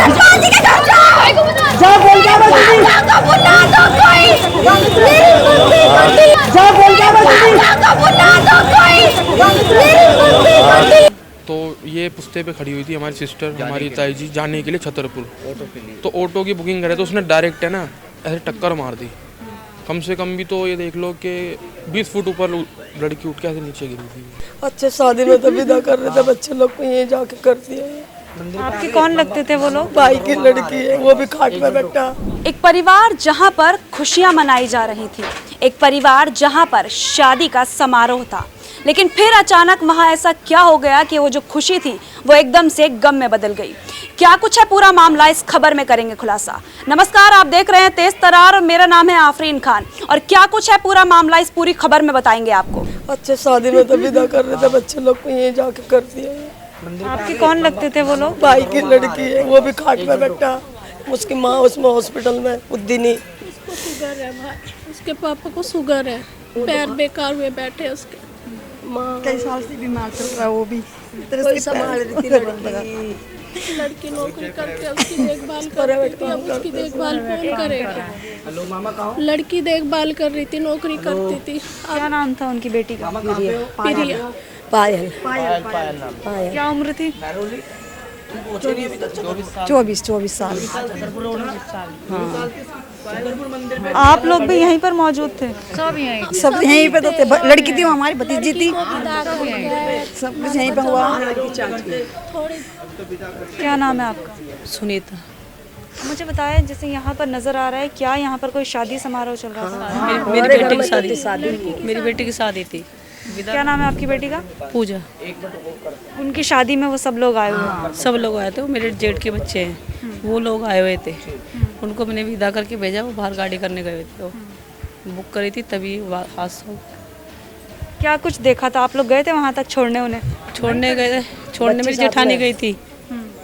तो ये पुश्ते पे खड़ी हुई थी हमारी सिस्टर, हमारी ताई जी जाने के लिए छतरपुर। तो ऑटो की बुकिंग करे तो उसने डायरेक्ट है ना ऐसे टक्कर मार दी। कम से कम भी तो ये देख लो कि 20 फुट ऊपर लड़की उठ के ऐसे नीचे गिरी थी। अच्छे शादी में तो विदा कर रहे थे बच्चे लोग को, ये जाके कर दिया। आपके कौन लगते थे वो लोग? भाई की लड़की है, वो भी खाट में बैठा। एक परिवार जहां पर खुशियां मनाई जा रही थी, एक परिवार जहां पर शादी का समारोह था, लेकिन फिर अचानक वहां ऐसा क्या हो गया कि वो जो खुशी थी वो एकदम से गम में बदल गई। क्या कुछ है पूरा मामला, इस खबर में करेंगे खुलासा। नमस्कार, आप देख रहे हैं तेज तरार और मेरा नाम है आफरीन खान। और क्या कुछ है पूरा मामला, इस पूरी खबर में बताएंगे आपको। अच्छे शादी में तो विदा कर रहे थे बच्चे लोग को, ये जाके कर दिया। आपके कौन लगते थे वो लोग? भाई की लड़की है, वो भी खाट में बैठा। उसकी माँ उसमें हॉस्पिटल में उद्दीनी। शुगर है भाई, उसके पापा को शुगर है, पैर बेकार हुए बैठे उसके। माँ कई साल से बीमार चल रहा है, वो भी कोई संभाल रही थी लड़की नौकरी करके उसकी देखभाल कर रही थी। अब उसकी देखभाल कौन करेगा? लड़की देखभाल कर रही थी, नौकरी करती थी। क्या नाम था उनकी बेटी का? प्रिया। पायल। क्या उम्र थी? 24 साल। आप लोग भी यहीं पर मौजूद थे? सब यहीं पे तो थे। लड़की थी, वो हमारी भतीजी थी, सब कुछ यहीं पे हुआ। क्या नाम है आपका? सुनीता। मुझे बताया, जैसे यहाँ पर नजर आ रहा है, क्या यहाँ पर कोई शादी समारोह चल रहा था? मेरी बेटी की शादी, मेरी बेटी की शादी थी। क्या नाम है आपकी बेटी का? पूजा। उनकी शादी में वो सब लोग आए हुए हैं? सब लोग आए थे, वो मेरे जेठ के बच्चे हैं, वो लोग आए हुए थे। उनको मैंने विदा करके भेजा, वो बाहर गाड़ी करने गए थे, वो बुक करी थी, तभी हादसा। क्या कुछ देखा था? आप लोग गए थे वहाँ तक छोड़ने उन्हें? छोड़ने गए थे, छोड़ने मेरी जेठानी गई थी,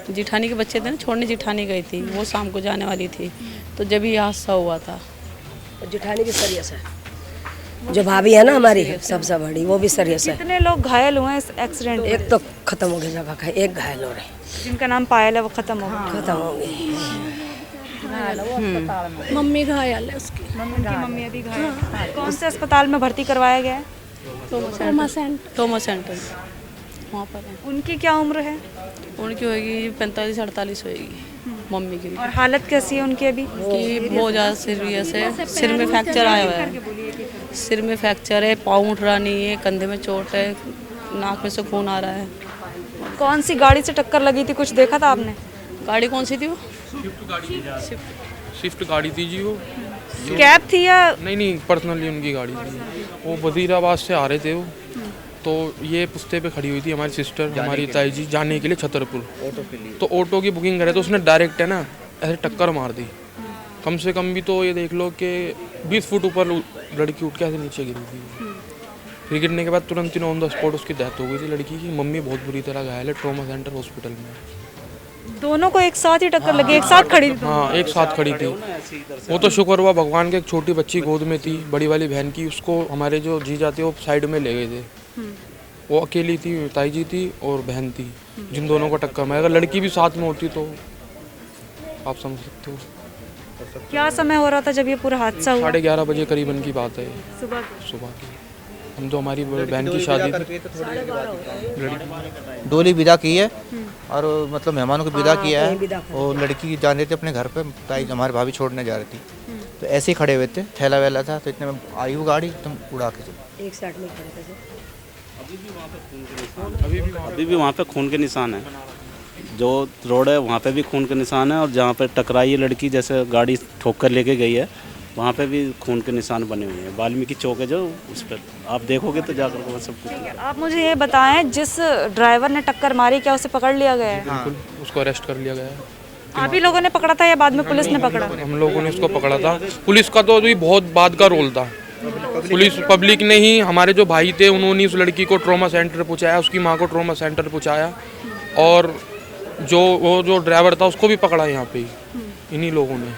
जेठानी के बच्चे थे ना, छोड़ने जेठानी गई थी, वो शाम को जाने वाली थी, तो जब ये हादसा हुआ था। जेठानी भी सीरियस है, जो भाभी है ना हमारी सबसे बड़ी, वो भी सीरियस है। कितने लोग घायल हुए हैं इस एक्सीडेंट में? एक तो खत्म हो गया जगह, एक घायल हो रहे। जिनका नाम पायल है वो खत्म हो गया? खत्म हो गई। मम्मी घायल है उसकी। मम्मी अभी घायल है। कौन से अस्पताल में भर्ती करवाया गया है? टोमा सेंटर वहाँ पर है। उनकी क्या उम्र है? उनकी होगी 45-48 होगी मम्मी की। और हालत कैसी है उनकी अभी? बहुत ज़्यादा सीरियस है, सिर में फ्रैक्चर आया हुआ है, सिर में फ्रैक्चर है, पाँव उठ रहा नहीं है, कंधे में चोट है, नाक में से खून आ रहा है। कौन सी गाड़ी से टक्कर लगी थी, कुछ देखा था आपने? गाड़ी कौन सी थी वो? स्विफ्ट गाड़ी थी जी वो। कैब थी या? नहीं, पर्सनली उनकी गाड़ी थी। वो वजीराबाद से आ रहे थे वो। तो ये पुश्ते पे खड़ी हुई थी हमारी सिस्टर, हमारी ताई जी जाने के लिए छतरपुर। तो ऑटो की बुकिंग करे तो उसने डायरेक्ट है ना ऐसे टक्कर मार दी। कम से कम भी तो ये देख लो कि 20 फुट ऊपर लड़की उठ के ऐसे नीचे गिरी थी। फिर गिरने के बाद तुरंत ही ऑन द स्पॉट उसकी डेथ हो गई थी लड़की की। मम्मी बहुत बुरी तरह घायल है, ट्रॉमा सेंटर हॉस्पिटल में। दोनों को एक साथ ही टक्कर लगी? एक साथ खड़ी थी? हाँ, एक साथ खड़ी थी। वो तो शुक्र हुआ भगवान के, एक छोटी बच्ची गोद में थी, बड़ी वाली बहन की, उसको हमारे जो जीजा थे वो साइड में ले गए थे। वो अकेली थी, ताई जी थी और बहन थी, जिन दोनों को टक्कर मारी। अगर लड़की भी साथ में होती तो आप समझ सकते हो। क्या समय हो रहा था जब ये पूरा हादसा हुआ? 11:30 बजे करीबन की बात है, सुबह की। हम तो हमारी बहन की शादी थी, डोली विदा की है और मतलब मेहमानों को विदा किया है, और लड़की जा रही थी अपने घर पे, ताई हमारी भाभी छोड़ने जा रही थी, तो ऐसे ही खड़े हुए थे, थैला वैला था, तो इतने में आई वो गाड़ी तुम उड़ा के एक साइड में खड़े थे। अभी भी वहाँ पे खून के निशान है, जो रोड है वहाँ पे भी खून के निशान है, और जहाँ पे टकराई है लड़की, जैसे गाड़ी ठोक कर लेके गई है, वहाँ पे भी खून के निशान बने हुए हैं। वाल्मीकि चौक है जो, उस पर आप देखोगे तो जाकर वो सब कुछ। आप मुझे ये बताएं, जिस ड्राइवर ने टक्कर मारी क्या उसे पकड़ लिया गया है? बिल्कुल, उसको अरेस्ट कर लिया गया है। आप ही लोगों ने पकड़ा था या बाद में पुलिस ने पकड़ा? हम लोगों ने उसको पकड़ा था। पुलिस का तो अभी बहुत बाद का रोल था। पुलिस पब्लिक ने ही, हमारे जो भाई थे उन्होंने उस लड़की को ट्रॉमा सेंटर पहुँचाया, उसकी माँ को ट्रॉमा सेंटर पहुँचाया, और जो ड्राइवर था उसको भी पकड़ा यहाँ पे ही इन्हीं लोगों ने।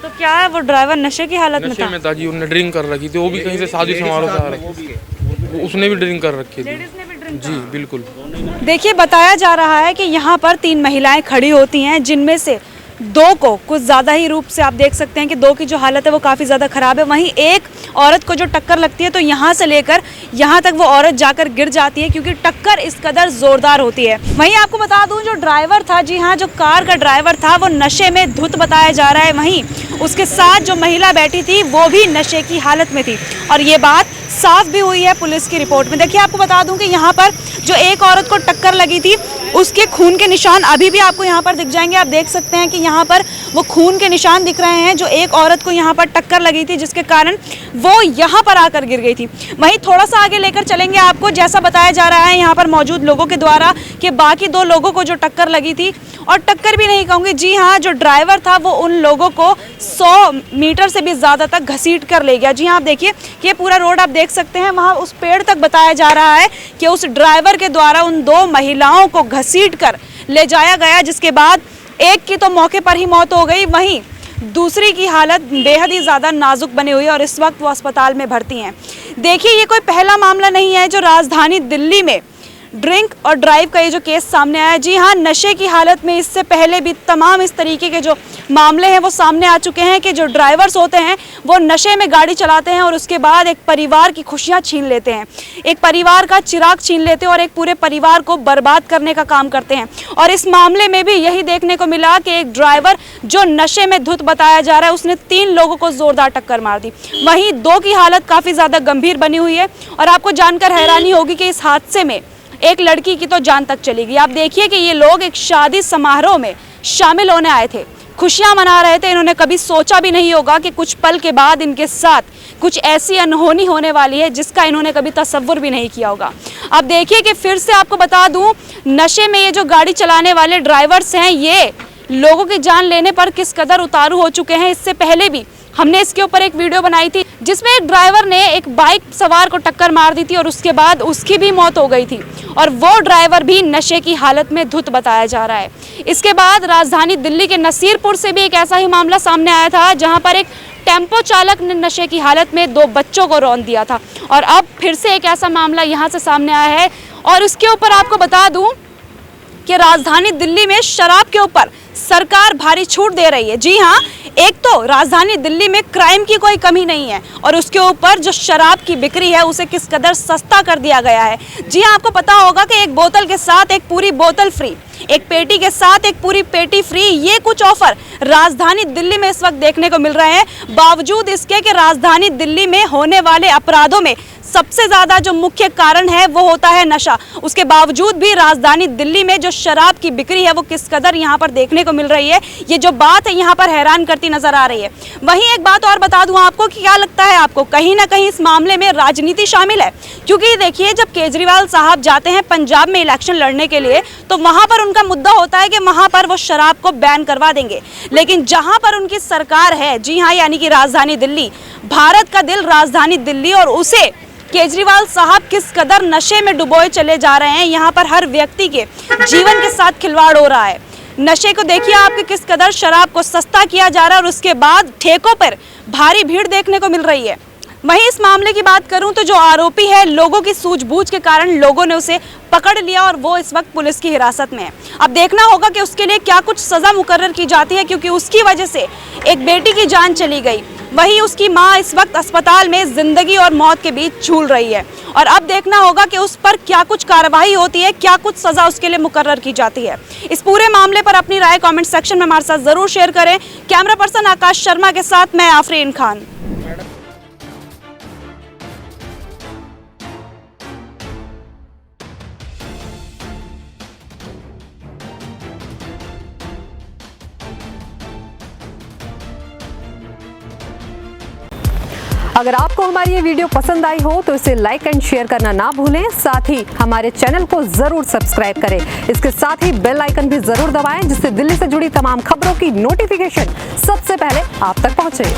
तो क्या है, वो ड्राइवर नशे की हालत में था जी, उन्होंने ड्रिंक कर रखी थी, वो भी कहीं से शादी समारोह से आ रहा, उसने भी ड्रिंक कर रखी थी जी। बिल्कुल। देखिए, बताया जा रहा है कि यहाँ पर 3 महिलाएं खड़ी होती हैं, जिनमें से दो को कुछ ज़्यादा ही रूप से आप देख सकते हैं कि दो की जो हालत है वो काफ़ी ज़्यादा ख़राब है। वहीं एक औरत को जो टक्कर लगती है तो यहाँ से लेकर यहाँ तक वो औरत जाकर गिर जाती है क्योंकि टक्कर इस कदर ज़ोरदार होती है। वहीं आपको बता दूं जो ड्राइवर था, जी हाँ, जो कार का ड्राइवर था वो नशे में धुत बताया जा रहा है। वहीं उसके साथ जो महिला बैठी थी वो भी नशे की हालत में थी और ये बात साफ भी हुई है पुलिस की रिपोर्ट में। देखिए आपको बता दूं कि यहाँ पर जो एक औरत को टक्कर लगी थी उसके खून के निशान अभी भी आपको यहाँ पर दिख जाएंगे। आप देख सकते हैं कि यहाँ पर वो खून के निशान दिख रहे हैं जो एक औरत को यहाँ पर टक्कर लगी थी जिसके कारण वो यहाँ पर आकर गिर गई थी। वहीं थोड़ा सा आगे लेकर चलेंगे आपको, जैसा बताया जा रहा है यहाँ पर मौजूद लोगों के द्वारा कि बाकी दो लोगों को जो टक्कर लगी थी, और टक्कर भी नहीं कहूँगी, जी हाँ, जो ड्राइवर था वो उन लोगों को 100 मीटर से भी ज़्यादा तक घसीट कर ले गया। जी हाँ, आप देखिए कि ये पूरा रोड आप देख सकते हैं, वहाँ उस पेड़ तक बताया जा रहा है कि उस ड्राइवर के द्वारा उन दो महिलाओं को घसीट कर ले जाया गया, जिसके बाद एक की तो मौके पर ही मौत हो गई, वहीं दूसरी की हालत बेहद ही ज़्यादा नाजुक बनी हुई है और इस वक्त वो अस्पताल में भर्ती हैं। देखिए ये कोई पहला मामला नहीं है जो राजधानी दिल्ली में ड्रिंक और ड्राइव का ये जो केस सामने आया। जी हाँ, नशे की हालत में इससे पहले भी तमाम इस तरीके के जो मामले हैं वो सामने आ चुके हैं कि जो ड्राइवर्स होते हैं वो नशे में गाड़ी चलाते हैं और उसके बाद एक परिवार की खुशियां छीन लेते हैं, एक परिवार का चिराग छीन लेते हैं और एक पूरे परिवार को बर्बाद करने का काम करते हैं। और इस मामले में भी यही देखने को मिला कि एक ड्राइवर जो नशे में धुत बताया जा रहा है उसने 3 लोगों को जोरदार टक्कर मार दी। वहीं 2 की हालत काफ़ी ज़्यादा गंभीर बनी हुई है और आपको जानकर हैरानी होगी कि इस हादसे में एक लड़की की तो जान तक चली गई। आप देखिए कि ये लोग एक शादी समारोह में शामिल होने आए थे, खुशियां मना रहे थे। इन्होंने कभी सोचा भी नहीं होगा कि कुछ पल के बाद इनके साथ कुछ ऐसी अनहोनी होने वाली है जिसका इन्होंने कभी तसव्वुर भी नहीं किया होगा। अब देखिए कि फिर से आपको बता दूं, नशे में ये जो गाड़ी चलाने वाले ड्राइवर्स हैं ये लोगों की जान लेने पर किस कदर उतारू हो चुके हैं। इससे पहले भी हमने इसके ऊपर एक वीडियो बनाई थी जिसमें एक ड्राइवर ने एक बाइक सवार को टक्कर मार दी थी और उसके बाद उसकी भी मौत हो गई थी और वो ड्राइवर भी नशे की हालत में धुत बताया जा रहा है। इसके बाद राजधानी दिल्ली के नसीरपुर से भी एक ऐसा ही मामला सामने आया था जहां पर एक टेम्पो चालक ने नशे की हालत में 2 बच्चों को रौंद दिया था और अब फिर से एक ऐसा मामला यहां से सामने आया है। और इसके ऊपर आपको बता दूं कि राजधानी दिल्ली में शराब के ऊपर सरकार भारी छूट दे रही है। जी हाँ, एक तो राजधानी दिल्ली में क्राइम की कोई कमी नहीं है और उसके ऊपर जो शराब की बिक्री है उसे किस कदर सस्ता कर दिया गया है। जी हाँ, आपको पता होगा कि एक बोतल के साथ एक पूरी बोतल फ्री, एक पेटी के साथ एक पूरी पेटी फ्री, ये कुछ ऑफर राजधानी दिल्ली में इस वक्त देखने को मिल रहे हैं। बावजूद इसके कि राजधानी दिल्ली में होने वाले अपराधों में सबसे ज़्यादा जो मुख्य कारण है वो होता है नशा, उसके बावजूद भी राजधानी दिल्ली में जो शराब की बिक्री है वो किस कदर यहाँ पर देखने को मिल रही है, ये जो बात है यहाँ पर हैरान करती नजर आ रही है। वहीं एक बात और बता दूं आपको कि क्या लगता है आपको, कहीं ना कहीं इस मामले में राजनीति शामिल है? क्योंकि देखिए जब केजरीवाल साहब जाते हैं पंजाब में इलेक्शन लड़ने के लिए तो वहाँ पर उनका मुद्दा होता है कि वहाँ पर वो शराब को बैन करवा देंगे, लेकिन जहाँ पर उनकी सरकार है, जी हाँ, यानी कि राजधानी दिल्ली, भारत का दिल राजधानी दिल्ली, और उसे केजरीवाल साहब किस कदर नशे में डुबोए चले जा रहे हैं। यहाँ पर हर व्यक्ति के जीवन के साथ खिलवाड़ हो रहा है। नशे को देखिए आपके किस कदर शराब को सस्ता किया जा रहा है और उसके बाद ठेकों पर भारी भीड़ देखने को मिल रही है। वहीं इस मामले की बात करूं तो जो आरोपी है, लोगों की सूझबूझ के कारण लोगों ने उसे पकड़ लिया और वो इस वक्त पुलिस की हिरासत में है। अब देखना होगा कि उसके लिए क्या कुछ सज़ा मुकर्रर की जाती है, क्योंकि उसकी वजह से एक बेटी की जान चली गई। वहीं उसकी मां इस वक्त अस्पताल में जिंदगी और मौत के बीच झूल रही है और अब देखना होगा कि उस पर क्या कुछ कार्रवाई होती है, क्या कुछ सज़ा उसके लिए मुकर्रर की जाती है। इस पूरे मामले पर अपनी राय कमेंट सेक्शन में हमारे साथ ज़रूर शेयर करें। कैमरा पर्सन आकाश शर्मा के साथ मैं आफरीन खान। अगर आपको हमारी ये वीडियो पसंद आई हो तो इसे लाइक एंड शेयर करना ना भूलें। साथ ही हमारे चैनल को जरूर सब्सक्राइब करें। इसके साथ ही बेल आइकन भी जरूर दबाएं जिससे दिल्ली से जुड़ी तमाम खबरों की नोटिफिकेशन सबसे पहले आप तक पहुंचे।